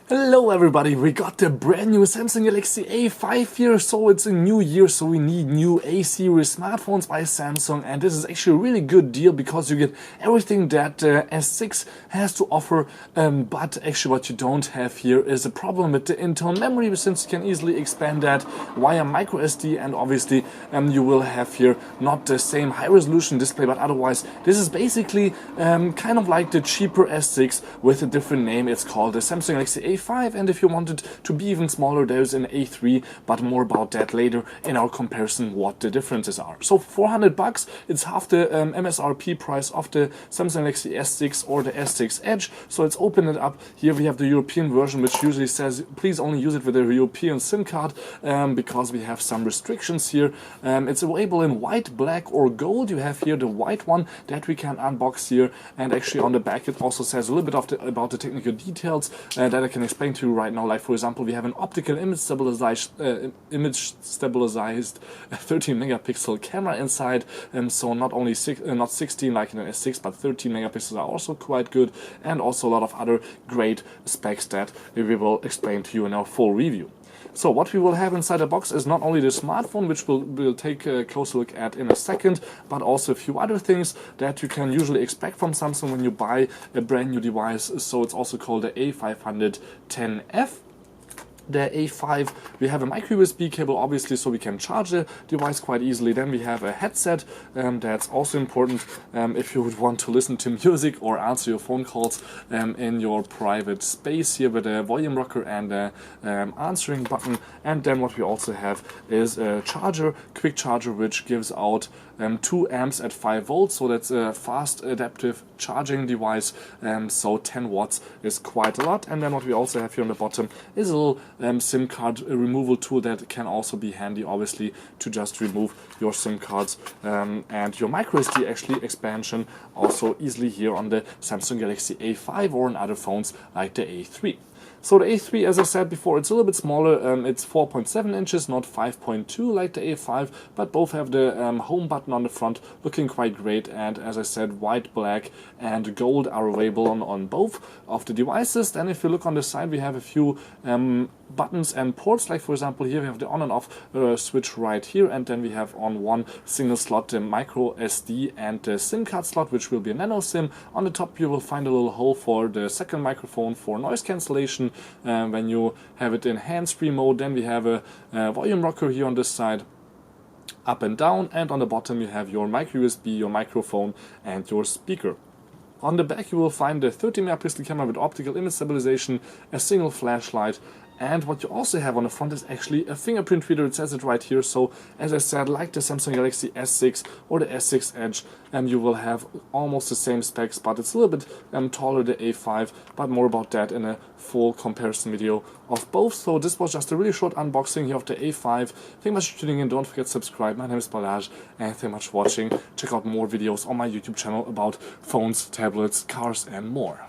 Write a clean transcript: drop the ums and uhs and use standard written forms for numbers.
Hello everybody, we got the brand new Samsung Galaxy A5 here, so it's a new year, so we need new A-series smartphones by Samsung, and this is actually a really good deal because you get everything that S6 has to offer, but actually what you don't have here is a problem with the internal memory, since you can easily expand that via microSD, and obviously you will have here not the same high resolution display, but otherwise this is basically kind of like the cheaper S6 with a different name. It's called the Samsung Galaxy A5, and if you want it to be even smaller, there's an A3, but more about that later in our comparison what the differences are. So $400, it's half the MSRP price of the Samsung Galaxy S6 or the S6 Edge. So let's open it up. Here we have the European version, which usually says please only use it with a European SIM card, because we have some restrictions here. It's available in white, black or gold. You have here the white one that we can unbox here, and actually on the back it also says a little bit of about the technical details that I can explain to you right now. Like for example, we have an optical image stabilized 13 megapixel camera inside, so not only not 16 like in an S6, but 13 megapixels are also quite good, and also a lot of other great specs that we will explain to you in our full review. So what we will have inside the box is not only the smartphone, which we'll take a closer look at in a second, but also a few other things that you can usually expect from Samsung when you buy a brand new device. So it's also called the A510F. The A5, we have a micro USB cable obviously, so we can charge the device quite easily. Then we have a headset, that's also important if you would want to listen to music or answer your phone calls in your private space, here with a volume rocker and a answering button. And then what we also have is a charger, quick charger, which gives out 2 amps at 5 volts, so that's a fast adaptive charging device, so 10 watts is quite a lot. And then what we also have here on the bottom is a little SIM card removal tool that can also be handy, obviously, to just remove your SIM cards, and your microSD actually expansion also easily here on the Samsung Galaxy A5 or on other phones like the A3. So the A3, as I said before, it's a little bit smaller. It's 4.7 inches, not 5.2 like the A5, but both have the home button on the front, looking quite great. And as I said, white, black and gold are available on both of the devices. Then if you look on the side, we have a few buttons and ports. Like for example, here we have the on and off switch right here, and then we have on one single slot the micro SD and the SIM card slot, which will be a nano SIM. On the top you will find a little hole for the second microphone for noise cancellation when you have it in hands-free mode. Then we have a volume rocker here on this side, up and down, and on the bottom you have your micro USB, your microphone and your speaker. On the back you will find the 30 megapixel camera with optical image stabilization, a single flashlight, and what you also have on the front is actually a fingerprint reader. It says it right here. So as I said, like the Samsung Galaxy S6 or the S6 Edge, you will have almost the same specs, but it's a little bit taller, the A5, but more about that in a full comparison video of both. So this was just a really short unboxing here of the A5. Thank you much for tuning in. Don't forget to subscribe. My name is Balazs, and thank you much for watching. Check out more videos on my YouTube channel about phones, tablets, cars and more.